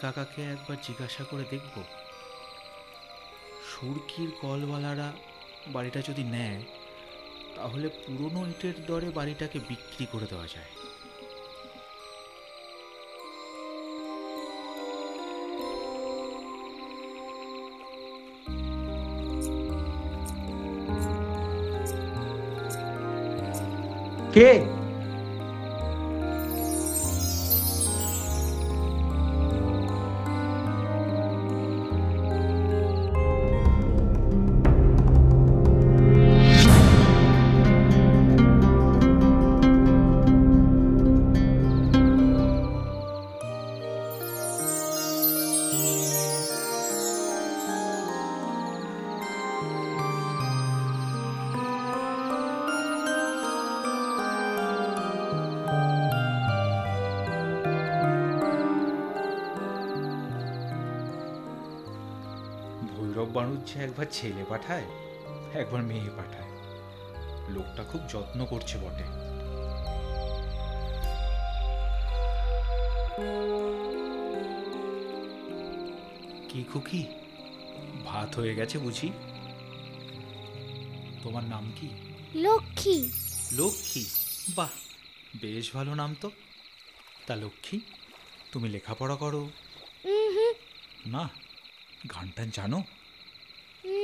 কাকাকে একবার জিজ্ঞাসা করে দেখব, সুরকির কলওয়ালারা বাড়িটা যদি নেয় তাহলে পুরনো ইটের দরে বাড়িটাকে বিক্রি করে দেওয়া যায়। কে? ভৈরব বাণুজ্যে একবার ছেলে পাঠায়, একবার মেয়ে পাঠায়। লোকটা খুব যত্ন করছে বটে। কি খুকি, ভাত হয়ে গেছে বুঝি? তোমার নাম কি? লক্ষ্মী। লক্ষ্মী? বাহ, বেশ ভালো নাম তো। তা লক্ষ্মী, তুমি লেখাপড়া করো? না। গান টান জানো?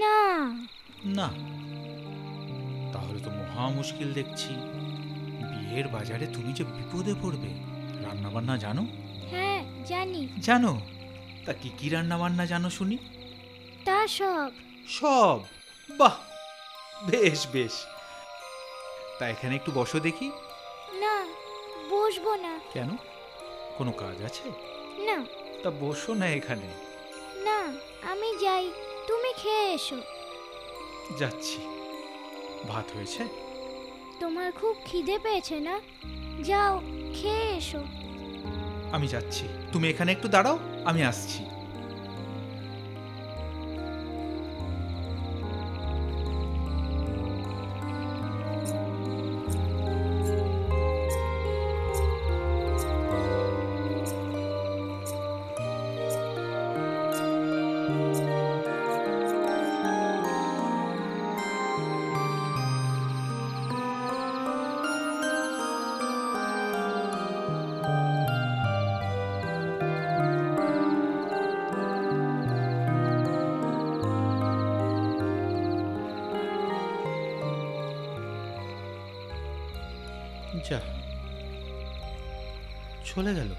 না। না, তাহলে তো মহা মুশকিল দেখছি। বিয়ের বাজারে তুমি যে বিপদে পড়বে। রান্না বান্না জানো? হ্যাঁ, জানি। জানো? তা কি কি রান্না বান্না জানো শুনি? তা সব। সব? বাহ, বেশ বেশ। তা এখানে একটু বসো দেখি। না, বসবো না। কেন, কোনো কাজ আছে? না। তা বসো না এখানে। না, আমি যাই, তুমি খেয়ে এসো। যাচ্ছি। ভাত হয়েছে? তোমার খুব খিদে পেয়েছে না? যাও, খেয়ে এসো। আমি যাচ্ছি, তুমি এখানে একটু দাঁড়াও, আমি আসছি। যা, চলে গেল।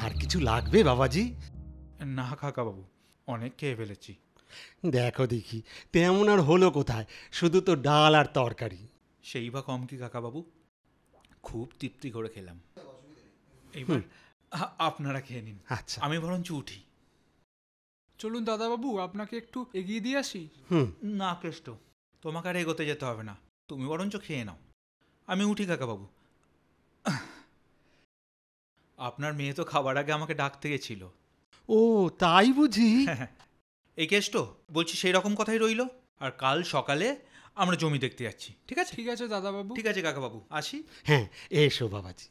আর কিছু লাগবে বাবাজি? না কাকাবাবু, অনেক খেয়ে ফেলেছি। দেখো দেখি, তেমন আর হলো কোথায়, শুধু তো ডাল আর তরকারি। সেই বা কম কি কাকাবাবু, খুব তৃপ্তি করে খেলাম। এইবার আপনারা খেয়ে নিন। আচ্ছা। আমি বরঞ্চ উঠি। চলুন দাদাবাবু, আপনাকে একটু এগিয়ে দিয়ে আসি। না কেষ্ট, তোমাকে আর এগোতে যেতে হবে না, তুমি বরঞ্চ খেয়ে নাও। আমি উঠি কাকাবাবু। আপনার মেয়ে তো খাবার আগে আমাকে ডাকতে গেছিল। ও তাই বুঝি? এই কেষ্ট, বলছি সেই রকম কথাই রইল। আর কাল সকালে আমরা জমি দেখতে যাচ্ছি, ঠিক আছে? ঠিক আছে দাদাবাবু। ঠিক আছে কাকাবাবু, আসি। হ্যাঁ, এসো বাবাজি।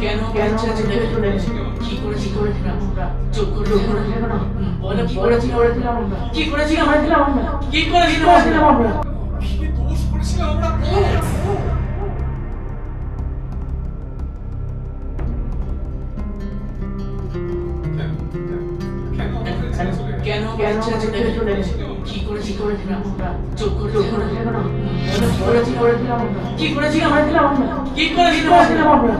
কেন ইচ্ছা ছেড়ে চলে গেছে? কি করেছিলাম আমরা? চোখ করেছিলাম না? করেছিলাম আমরা? কি করেছিলাম আমরা? কি করেছিলাম আমরা? কি দোষ করেছিলাম আমরা? কেন ইচ্ছা ছেড়ে চলে গেছে? কি করেছিলাম আমরা? চোখ করেছিলাম না? করেছিলাম আমরা? কি করেছিলাম আমরা? কি করেছিলাম আমরা? কি দোষ করেছিলাম আমরা?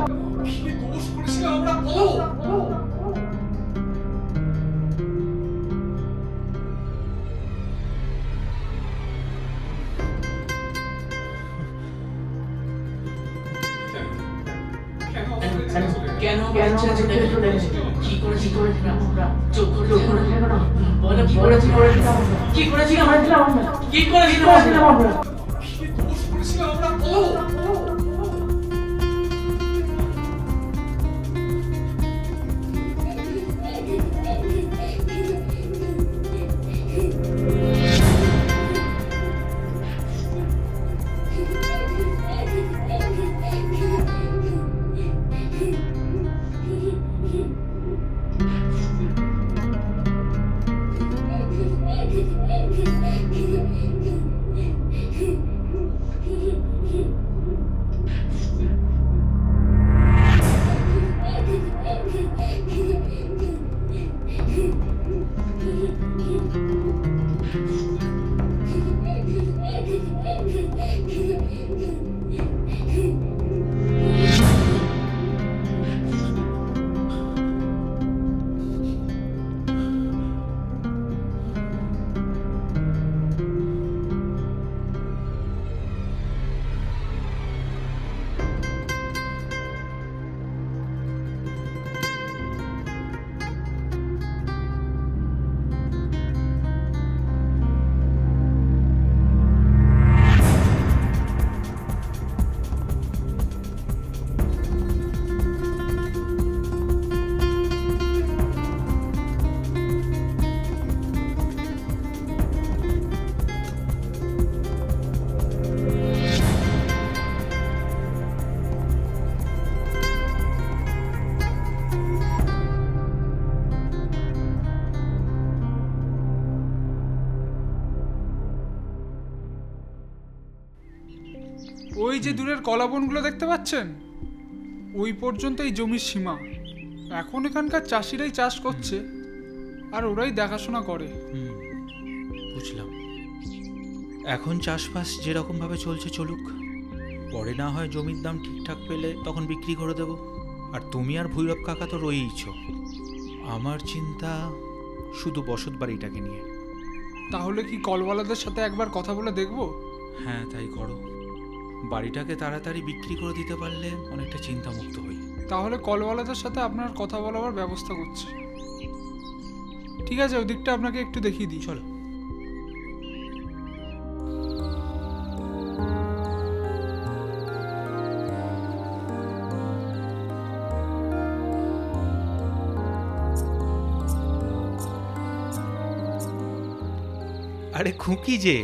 কেন ইচ্ছা ছেড়ে চলে গেছে? কি করেছিলাম আমরা? চোখ করেছিলাম না? করেছিলাম আমরা? কি করেছিলাম আমরা? কি করেছিলাম আমরা? কি দোষ করেছিলাম আমরা? ওই যে দূরের কলাবনগুলো দেখতে পাচ্ছেন, ওই পর্যন্ত এই জমির সীমা। এখন এখানকার চাষিরাই চাষ করছে আর ওরাই দেখাশোনা করে। বুঝলাম। এখন চাষবাস যেরকমভাবে চলছে চলুক, পরে না হয় জমির দাম ঠিকঠাক পেলে তখন বিক্রি করে দেব। আর তুমি আর ভৈরব কাকা তো রয়েইছ। আমার চিন্তা শুধু বসত বাড়িটাকে নিয়ে। তাহলে কি কলওয়ালাদের সাথে একবার কথা বলে দেখবো? হ্যাঁ, তাই করো। বাড়িটাকে তাড়াতাড়ি বিক্রি করে দিতে পারলে অনেকটা চিন্তামুক্ত হই। তাহলে কলওয়ালাদের সাথে আপনার কথা বলার ব্যবস্থা করছি। ঠিক আছে, ওই দিকটা আপনাকে একটু দেখিয়ে দিই। চলো। আরে খুকি যে,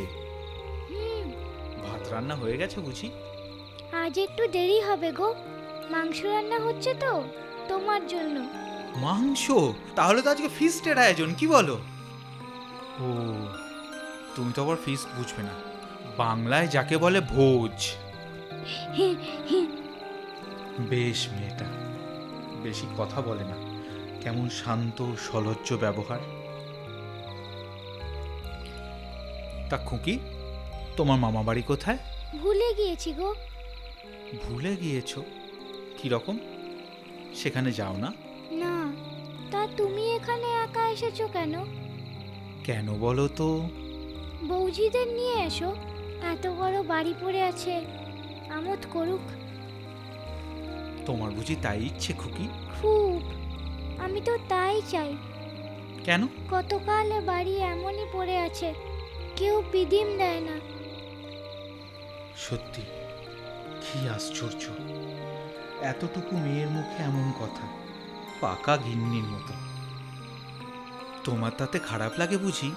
ভাত রান্না হয়ে গেছে বুঝি? আজ একটু দেরি হবে গো, মাংস রান্না হচ্ছে তো তোমার জন্য। মাংস? তাহলে তো আজকে ফিস্টের আয়োজন, কি বলো? ও, তুমি তো আবার ফিস্ট বুঝবে না, বাংলায় যাকে বলে ভোজ। বেশ মেয়েটা, বেশি কথা বলে না, কেমন শান্ত সলজ্জ ব্যবহার। তা খুকি, তোমার মামা বাড়ি কোথায়? ভুলে গিয়েছি গো। ভুলে গিয়েছো? কিরকম? সেখানে যাও না? না। তা তুমি এখানে একা এসেছো কেন? কেন বলো তো? বৌজিদের নিয়ে এসো, এত বড় বাড়ি পড়ে আছে, আমোদ করুক। তোমার বুঝি তাই ইচ্ছে খুকি? খুব, আমি তো তাই চাই। কেন? কতকাল বাড়ি এমনই পড়ে আছে, কেউ পিদিম দেয় না। সত্যি কি আশ্চর্য, এতটুকু মেয়ের মুখে এমন কথা, পাকা গিন্নির মতো। তোমার তাতে খারাপ লাগে বুঝি?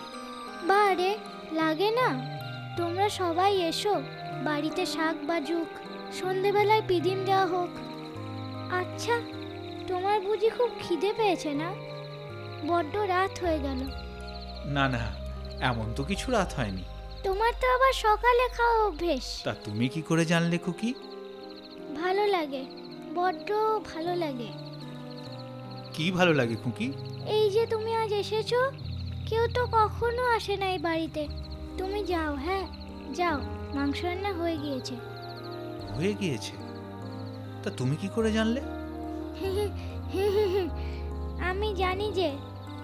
বারে লাগে না, তোমরা সবাই এসো, বাড়িতে শাক বাজুক, সন্ধেবেলায় পিদিম দেওয়া হোক। আচ্ছা, তোমার বুঝি খুব খিদে পেয়েছে না? বড্ড রাত হয়ে গেল। না না, এমন তো কিছু রাত হয়নি। তোমার তো আবার সকালে খাওয়া অভ্যেস। তা তুমি কি করে জানলে খুকি? ভালো লাগে, বড্ড ভালো লাগে। কি ভালো লাগে খুকি? এই যে তুমি আজ এসেছো, কেউ তো কখনো আসে না এই বাড়িতে। তুমি যাও, হ্যাঁ যাও, মাংস রান্না হয়ে গিয়েছে। হয়ে গিয়েছে? তা তুমি কি করে জানলে? আমি জানি যে।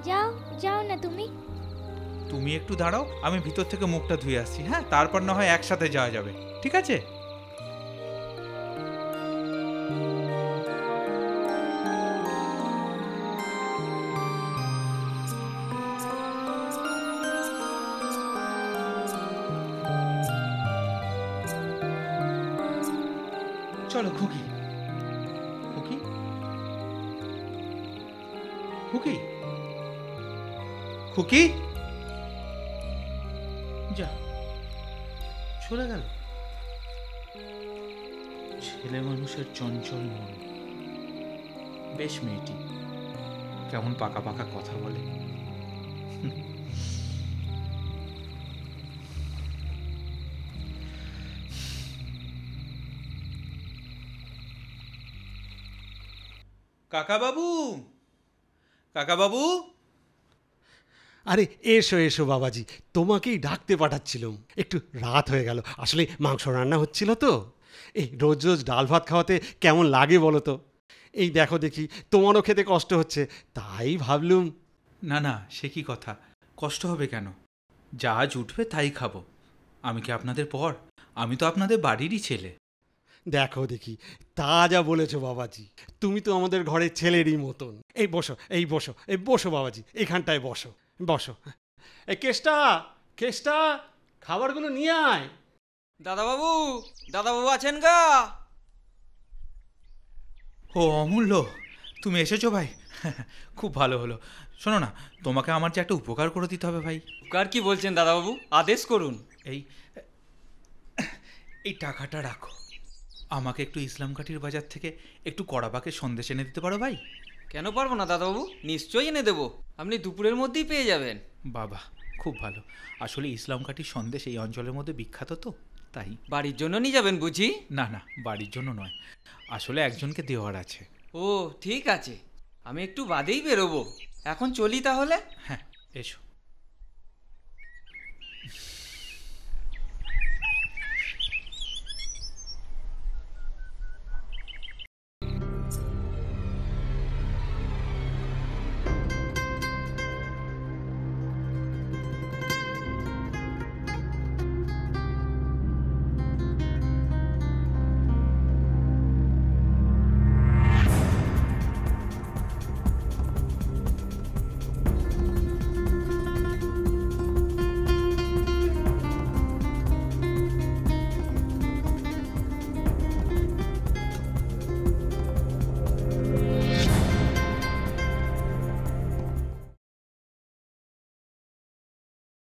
যাও যাও না তুমি। তুমি একটু দাঁড়াও, আমি ভিতর থেকে মুখটা ধুয়ে আসছি, হ্যাঁ? তারপর না হয় একসাথে যাওয়া যাবে, ঠিক আছে? চলো খুকি। খুকি, খুকি, খুকি, যা চলে গেল। ছেলে মানুষের চঞ্চল মন। বেশ মেয়েটি, কেমন পাকা পাকা কথা বলে। কাকা বাবু, কাকা বাবু। আরে এসো এসো বাবাজি, তোমাকেই ডাকতে পাঠাচ্ছিলাম। একটু রাত হয়ে গেল, আসলে মাংস রান্না হচ্ছিল তো। এই রোজ রোজ ডাল ভাত খাওয়াতে কেমন লাগে বলো তো? এই দেখো দেখি তোমারও খেতে কষ্ট হচ্ছে, তাই ভাবলুম। না না, সে কি কথা, কষ্ট হবে কেন? যা জুটবে তাই খাবো। আমি কি আপনাদের পর? আমি তো আপনাদের বাড়িরই ছেলে। দেখো দেখি, তা যা বলেছো বাবাজি, তুমি তো আমাদের ঘরের ছেলেরই মতন। এই বসো, এই বসো, এই বসো বাবাজি, এখানটায় বসো, বসো। এই কেষ্টা, কেষ্টা, খাবারগুলো নিয়ে আয়। দাদাবাবু, দাদাবাবু আছেন গা? ও অমূল্য, তুমি এসেছো ভাই? খুব ভালো হলো। শোনো না, তোমাকে আমার যে একটা উপকার করে দিতে হবে ভাই। উপকার কি বলছেন দাদাবাবু? আদেশ করুন। এই এই টাকাটা রাখো। আমাকে একটু ইসলামকাঠির বাজার থেকে একটু কড়াবাকে সন্দেশ এনে দিতে পারো ভাই? কেন পারবো না দাদাবাবু, নিশ্চয়ই এনে দেবো। আপনি দুপুরের মধ্যেই পেয়ে যাবেন। বাবা, খুব ভালো। আসলে ইসলামকাঠির সন্দেশ এই অঞ্চলের মধ্যে বিখ্যাত তো, তাই। বাড়ির জন্য নিয়ে যাবেন বুঝি? না না, বাড়ির জন্য নয়, আসলে একজনকে দেওয়ার আছে। ও ঠিক আছে, আমি একটু বাদেই বেরোবো। এখন চলি তাহলে। হ্যাঁ, এসো।